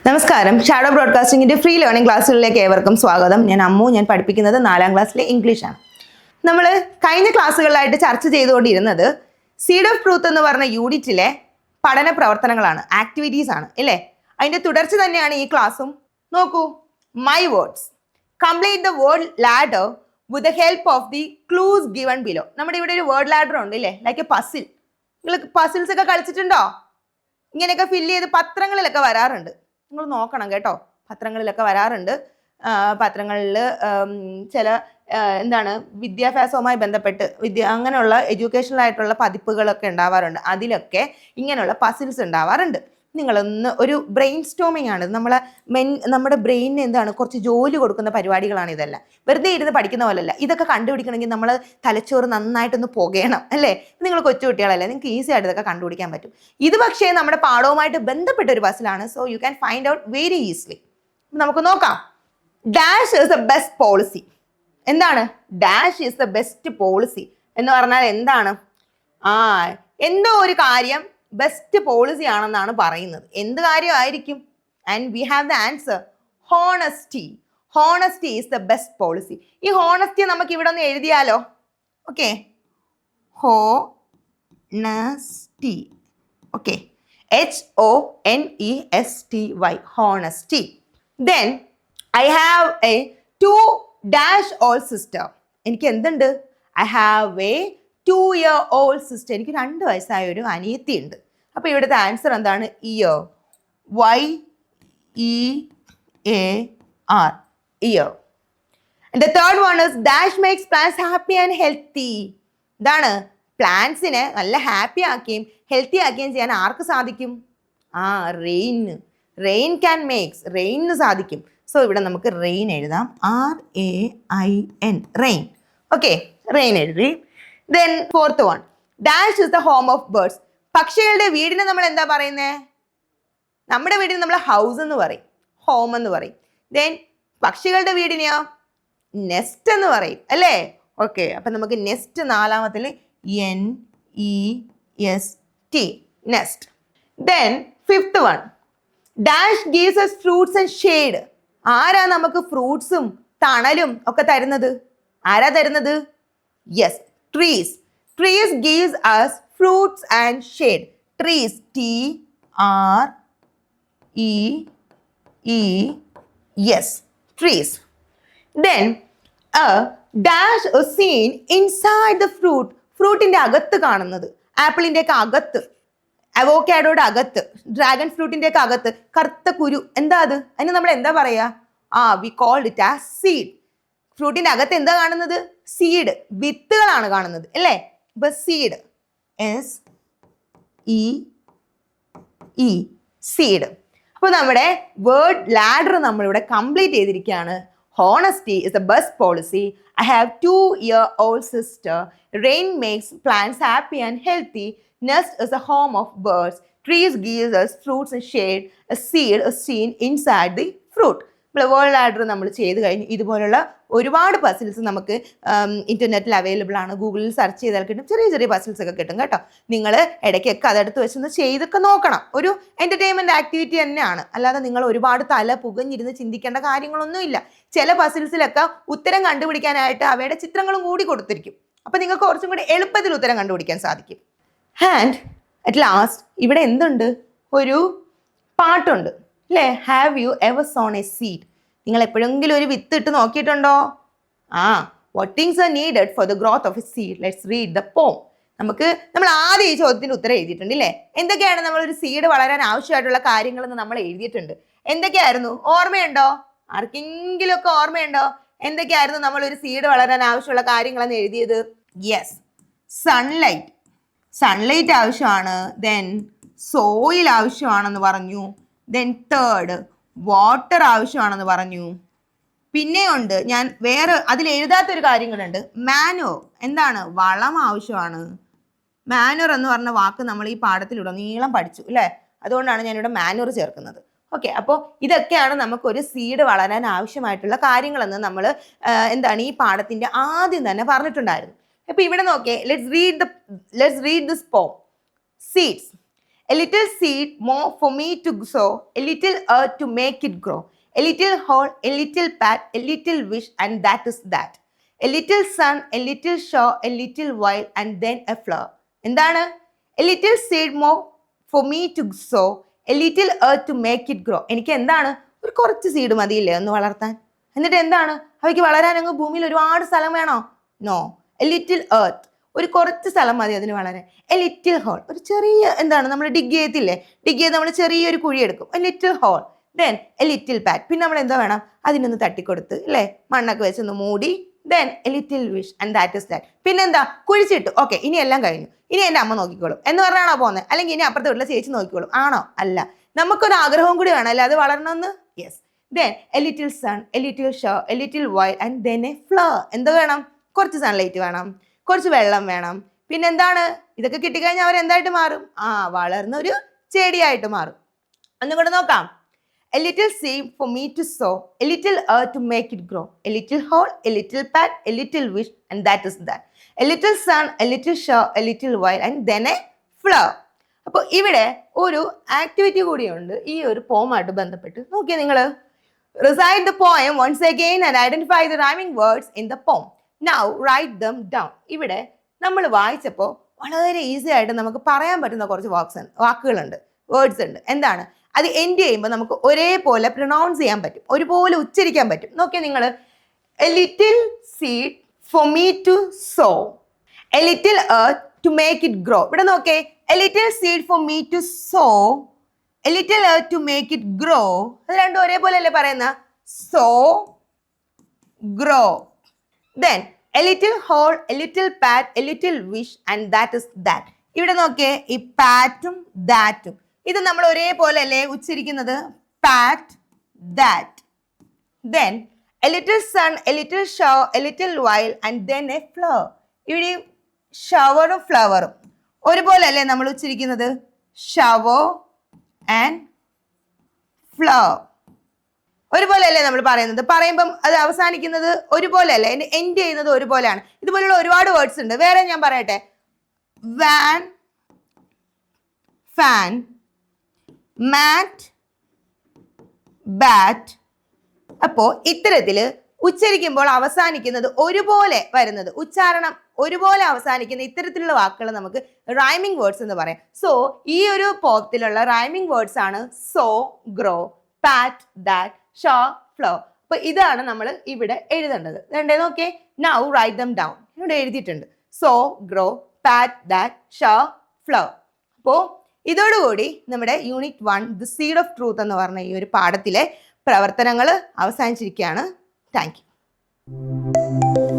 നമസ്കാരം. Shadow ബ്രോഡ്കാസ്റ്റിംഗിന്റെ free learning ക്ലാസ്സുകളിലേക്ക് ഏവർക്കും സ്വാഗതം. ഞാൻ അമ്മു. ഞാൻ പഠിപ്പിക്കുന്നത് 4ാം ക്ലാസ്സിലെ ഇംഗ്ലീഷാണ്. നമ്മൾ കഴിഞ്ഞ ക്ലാസ്സുകളിലായിട്ട് ചർച്ച ചെയ്തുകൊണ്ടിരുന്നത് സീഡ് ഓഫ് ട്രൂത്ത് എന്ന് പറഞ്ഞ യൂണിറ്റിലെ പഠന പ്രവർത്തനങ്ങളാണ്, ആക്ടിവിറ്റീസ് ആണ് അല്ലേ? അതിന്റെ തുടർച്ച തന്നെയാണ് ഈ ക്ലാസ്സും. നോക്കൂ, my words complete the word ladder with the help of the clues given below. നമ്മുടെ ഇവിടെ ഒരു വേർഡ് ലാഡർ ഉണ്ട് അല്ലേ, ലൈക്ക് എ പസിൽ. നിങ്ങൾ പസിൽസ് ഒക്കെ കളിച്ചിട്ടുണ്ടോ? ഇങ്ങനെയൊക്കെ ഫില്ല് ചെയ്ത് പത്രങ്ങളിലൊക്കെ വരാറുണ്ട്. നിങ്ങൾ നോക്കണം കേട്ടോ, പത്രങ്ങളിലൊക്കെ വരാറുണ്ട്. പത്രങ്ങളിൽ ചില വിദ്യാഭ്യാസവുമായി ബന്ധപ്പെട്ട് അങ്ങനെയുള്ള എഡ്യൂക്കേഷണൽ ആയിട്ടുള്ള പതിപ്പുകളൊക്കെ ഉണ്ടാവാറുണ്ട്. അതിലൊക്കെ ഇങ്ങനെയുള്ള പസിൽസ് ഉണ്ടാവാറുണ്ട്. നിങ്ങളൊന്ന് ഒരു ബ്രെയിൻ സ്റ്റോമിങ് ആണ്. നമ്മുടെ ബ്രെയിനിന് കുറച്ച് ജോലി കൊടുക്കുന്ന പരിപാടികളാണ് ഇതെല്ലാം. വെറുതെ ഇരുന്ന് പഠിക്കുന്ന പോലല്ല. ഇതൊക്കെ കണ്ടുപിടിക്കണമെങ്കിൽ നമ്മൾ തലച്ചോറ് നന്നായിട്ടൊന്ന് പുകയണം അല്ലേ? നിങ്ങൾ കൊച്ചുകുട്ടികളല്ലേ, നിങ്ങൾക്ക് ഈസി ആയിട്ട് ഇതൊക്കെ കണ്ടുപിടിക്കാൻ പറ്റും. ഇത് പക്ഷേ നമ്മുടെ പാഠവുമായിട്ട് ബന്ധപ്പെട്ട ഒരു പസിലാണ്. So you can find out very easily. നമുക്ക് നോക്കാം. Dash is the best policy. എന്താണ് dash is the best policy എന്ന് പറഞ്ഞാൽ എന്താണ്? എന്തോ ഒരു കാര്യം ബെസ്റ്റ് പോളിസി ആണെന്നാണ് പറയുന്നത്. എന്ത് കാര്യമായിരിക്കും? And we have the answer, honesty. Honesty is the best policy. ഈ ഹോണസ്റ്റി നമുക്ക് ഇവിടെ ഒന്ന് എഴുതിയാലോ? Okay, honesty. Okay, HONESTY, honesty. Then I have a 2-old sister. എനിക്ക് എന്തുണ്ട്? I have a 2-year-old sister. എനിക്ക് 2 വയസ്സായ ഒരു അനിയത്തി ഉണ്ട്. അപ്പൊ ഇവിടുത്തെ ആൻസർ എന്താണ്? Year. YEAR, year. And the third one is dash makes plants happy and healthy. ഇതാണ്, പ്ലാന്റ്സിനെ നല്ല ഹാപ്പി ആക്കുകയും ഹെൽത്തി ആക്കുകയും ചെയ്യാൻ ആർക്ക് സാധിക്കും? റെയിന്. റെയിൻ ക്യാൻ മേക്സ്, റെയിനിന് സാധിക്കും. സോ ഇവിടെ നമുക്ക് റെയിൻ എഴുതാം, RAIN, റെയിൻ. ഓക്കെ, റെയിൻ എഴുതി. Then fourth one, dash is the home of birds. പക്ഷികളുടെ വീടിനെ നമ്മൾ എന്താ പറയുന്നത്? നമ്മുടെ വീടിന് നമ്മൾ ഹൗസ് എന്ന് പറയും, ഹോം എന്ന് പറയും. ദെൻ പക്ഷികളുടെ വീടിനെയോ നെസ്റ്റ് എന്ന് പറയും അല്ലേ? ഓക്കെ, അപ്പൊ നമുക്ക് നെസ്റ്റ് 4ാമത്തിൽ NEST, nest. Then fifth one, dash gives us fruits and shade. ആരാ നമുക്ക് ഫ്രൂട്ട്സും തണലും ഒക്കെ തരുന്നത്? ആരാ തരുന്നത്? Yes, trees. Trees gives us fruits and shade. Trees, TREES, trees. Then a dash is seen inside the fruit. ഫ്രൂട്ടിന്റെ അകത്ത് കാണുന്നത്, ആപ്പിളിന്റെ ഒക്കെ അകത്ത്, അവോക്കാഡോയുടെ അകത്ത്, ഡ്രാഗൺ ഫ്രൂട്ടിന്റെ ഒക്കെ അകത്ത് കറുത്ത കുരു. എന്താ അത്? അതിന് നമ്മൾ എന്താ പറയാ? We called it as seed. ഫ്രൂട്ടിന്റെ അകത്ത് എന്താ കാണുന്നത്? സീഡ്, വിത്തുകളാണ് കാണുന്നത് അല്ലേ? ഇപ്പൊ സീഡ്, SEE, സീഡ്. അപ്പൊ നമ്മുടെ വേർഡ് ലാഡർ നമ്മളിവിടെ കംപ്ലീറ്റ് ചെയ്തിരിക്കുകയാണ്. Honesty is the best policy. I have 2-year-old sister. Rain makes plants happy and healthy. Nest is the home of birds. Trees gives us fruits and shade. A seed is seen inside the fruit. Word ladder നമ്മൾ ചെയ്ത് കഴിഞ്ഞ് ഇതുപോലുള്ള ഒരുപാട് puzzles നമുക്ക് ഇൻ്റർനെറ്റിൽ available ആണ്. ഗൂഗിളിൽ search ചെയ്താൽ കിട്ടും. ചെറിയ ചെറിയ പസിൽസ് ഒക്കെ കിട്ടും കേട്ടോ. നിങ്ങൾ ഇടയ്ക്കൊക്കെ അതെടുത്ത് വെച്ചൊന്ന് ചെയ്തൊക്കെ നോക്കണം. ഒരു എൻ്റർടൈൻമെൻറ്റ് ആക്ടിവിറ്റി തന്നെയാണ്, അല്ലാതെ നിങ്ങൾ ഒരുപാട് തല പുകഞ്ഞിരുന്ന് ചിന്തിക്കേണ്ട കാര്യങ്ങളൊന്നുമില്ല. ചില പസിൽസിലൊക്കെ ഉത്തരം കണ്ടുപിടിക്കാനായിട്ട് അവയുടെ ചിത്രങ്ങളും കൂടി കൊടുത്തിരിക്കും. അപ്പം നിങ്ങൾക്ക് കുറച്ചും കൂടി എളുപ്പത്തിൽ ഉത്തരം കണ്ടുപിടിക്കാൻ സാധിക്കും. ആൻഡ് അറ്റ് ലാസ്റ്റ് ഇവിടെ എന്തുണ്ട്? ഒരു പാട്ടുണ്ട് അല്ലേ? Have you ever sown a seed? നിങ്ങൾ എപ്പോഴെങ്കിലും ഒരു വിത്ത് ഇട്ട് നോക്കിയിട്ടുണ്ടോ? What things are needed for the growth of a seed? Let's read the poem. നമ്മൾ ആദ്യം ഈ ചോദ്യത്തിന് ഉത്തരം എഴുതിയിട്ടുണ്ട് ഇല്ലേ? എന്തൊക്കെയാണ് നമ്മളൊരു സീഡ് വളരാൻ ആവശ്യമായിട്ടുള്ള കാര്യങ്ങളെന്ന് നമ്മൾ എഴുതിയിട്ടുണ്ട്. എന്തൊക്കെയായിരുന്നു? ഓർമ്മയുണ്ടോ? ആർക്കെങ്കിലും ഒക്കെ ഓർമ്മയുണ്ടോ? എന്തൊക്കെയായിരുന്നു നമ്മളൊരു സീഡ് വളരാൻ ആവശ്യമുള്ള കാര്യങ്ങളെന്ന് എഴുതിയത്? Yes, sunlight. സൺലൈറ്റ് ആവശ്യമാണ്. ദെൻ സോയിൽ ആവശ്യമാണെന്ന് പറഞ്ഞു. ദെൻ തേർഡ്, വാട്ടർ ആവശ്യമാണെന്ന് പറഞ്ഞു. പിന്നെയുണ്ട്, ഞാൻ വേറെ അതിൽ എഴുതാത്തൊരു കാര്യം കൂടെ ഉണ്ട്, മാനുവർ. എന്താണ്? വളം ആവശ്യമാണ്. മാനുവർ എന്ന് പറഞ്ഞ വാക്ക് നമ്മൾ ഈ പാഠത്തിലുടനീളം പഠിച്ചു അല്ലേ? അതുകൊണ്ടാണ് ഞാനിവിടെ മാനുവർ ചേർക്കുന്നത്. ഓക്കെ, അപ്പോൾ ഇതൊക്കെയാണ് നമുക്കൊരു സീഡ് വളരാൻ ആവശ്യമായിട്ടുള്ള കാര്യങ്ങളെന്ന് നമ്മൾ ഈ പാഠത്തിൻ്റെ ആദ്യം തന്നെ പറഞ്ഞിട്ടുണ്ടായിരുന്നു. അപ്പോൾ ഇവിടെ നോക്കിയേ, ലെറ്റ്സ് റീഡ് ദിസ് പോം. Seeds. A little seed more for me to sow, a little earth to make it grow, a little hole, a little pat, a little wish, and that is that. A little sun, a little shore, a little while, and then a flower. എന്താണ്? A little seed more for me to sow, a little earth to make it grow. എനിക്ക് എന്താണ്? ഒരു കുറച്ച് seed മതിയില്ലേ ഒന്ന് വളർത്താൻ? എന്നിട്ട് എന്താണ്? അവയ്ക്ക് വളരാൻ അങ്ങ് ഭൂമിയിൽ ഒരുപാട് സ്ഥലം വേണോ? നോ. A little earth, ഒരു കുറച്ച് സ്ഥലം മതി അതിന് വളരാൻ. എ ലിറ്റിൽ ഹോൾ, ഒരു ചെറിയ എന്താണ് നമ്മൾ ഡിഗ് ചെയ്യത്തില്ലേ, ഡിഗ് ചെയ്ത് നമ്മൾ ചെറിയൊരു കുഴി എടുക്കും, a little hole. Then a little pat, പിന്നെ നമ്മൾ എന്താ വേണം, അതിനൊന്ന് തട്ടിക്കൊടുത്ത് അല്ലേ, മണ്ണൊക്കെ വെച്ചൊന്ന് മൂടി. Then a little wish and that is that. പിന്നെന്താ, കുഴിച്ചിട്ടു. ഓക്കെ, ഇനി എല്ലാം കഴിഞ്ഞു, ഇനി എൻ്റെ അമ്മ നോക്കിക്കോളും എന്ന് പറഞ്ഞാണോ പോകുന്നത്? അല്ലെങ്കിൽ ഇനി അപ്പുറത്തെ വീട്ടിലെ ചേച്ചി നോക്കിക്കോളും ആണോ? അല്ല, നമുക്കൊരു ആഗ്രഹവും കൂടി വേണം അല്ലേ അത് വളരണമെന്ന്. Yes. Then a little sun, a little shower, a little while, and then a flower. എന്ത് വേണം? കുറച്ച് സൺലൈറ്റ് വേണം, കുറച്ച് വെള്ളം വേണം. പിന്നെന്താണ്? ഇതൊക്കെ കിട്ടിക്കഴിഞ്ഞാൽ അവർ എന്തായിട്ട് മാറും? വളർന്ന ഒരു ചെടിയായിട്ട് മാറും. ഒന്നും കൂടെ നോക്കാം. A little seed for me to sow, a little earth to make it grow, a little hole, a little pat, a little wish, and that is that. A little sun, a little shore, a little while, and then a flower. അപ്പോൾ ഇവിടെ ഒരു activity കൂടിയുണ്ട് ഈ ഒരു പോമായിട്ട് ബന്ധപ്പെട്ട്. നോക്കിയേ നിങ്ങൾ. Recite the poem once again and identify the rhyming words in the poem. Now write them down. ഇവിടെ നമ്മൾ വായിച്ചപ്പോൾ വളരെ ഈസി ആയിട്ട് നമുക്ക് പറയാൻ പറ്റുന്ന കുറച്ച് വാക്കുകളുണ്ട്, വേർഡ്സ് ഉണ്ട്. എന്താണ്? അത് എൻഡ് ചെയ്യുമ്പോൾ നമുക്ക് ഒരേപോലെ പ്രൊനൗൺസ് ചെയ്യാൻ പറ്റും, ഒരുപോലെ ഉച്ചരിക്കാൻ പറ്റും. നോക്കിയാൽ നിങ്ങൾ. A little seed for me to sow, a little earth to make it grow. ഇവിടെ നോക്കേ, a little seed for me to sow, a little earth to make it grow. അത് രണ്ടും ഒരേപോലെ അല്ലേ പറയുന്ന? So, grow. Then a little hole, a little pat, a little wish, and that is that. ഇവിടെ നോക്കിയേ, ഈ പാറ്റും ദാറ്റും ഇത് നമ്മൾ ഒരേപോലെ അല്ലേ ഉച്ചരിക്കുന്നത്? പാറ്റ്, that. Then a little sun, a little shower, a little while, and then a flower. ഇവിടെ ഷവറും ഫ്ലവറും ഒരുപോലെ അല്ലേ നമ്മൾ ഉച്ചരിക്കുന്നത്? ഷവർ ആൻഡ് ഫ്ലവർ ഒരുപോലെ അല്ലേ നമ്മൾ പറയുന്നത്? പറയുമ്പം അത് അവസാനിക്കുന്നത് ഒരുപോലെ അല്ലേ, എൻഡ് ചെയ്യുന്നത് ഒരുപോലെയാണ്. ഇതുപോലുള്ള ഒരുപാട് വേർഡ്സ് ഉണ്ട്. വേറെ ഞാൻ പറയട്ടെ. വാൻ, ഫാൻ, മാറ്റ്, ബാറ്റ്. അപ്പോൾ ഇത്തരത്തിൽ ഉച്ചരിക്കുമ്പോൾ അവസാനിക്കുന്നത് ഒരുപോലെ വരുന്നത്, ഉച്ചാരണം ഒരുപോലെ അവസാനിക്കുന്ന ഇത്തരത്തിലുള്ള വാക്കുകൾ നമുക്ക് റൈമിംഗ് വേർഡ്സ് എന്ന് പറയാം. സോ ഈ ഒരു പോത്തിലുള്ള റൈമിംഗ് വേർഡ്സ് ആണ് so, grow, PAT, that, show, flow. അപ്പൊ ഇതാണ് നമ്മൾ ഇവിടെ എഴുതേണ്ടത്. രണ്ടേ നോക്കേ. Now write them down. ഇവിടെ എഴുതിയിട്ടുണ്ട്. So, grow, PAT, that, show, flow. അപ്പോൾ ഇതോടുകൂടി നമ്മുടെ unit 1 the seed of truth എന്ന് പറഞ്ഞ ഈ ഒരു പാഠത്തിലെ പ്രവർത്തനങ്ങൾ അവസാനിച്ചിരിക്കുകയാണ്. Thank you.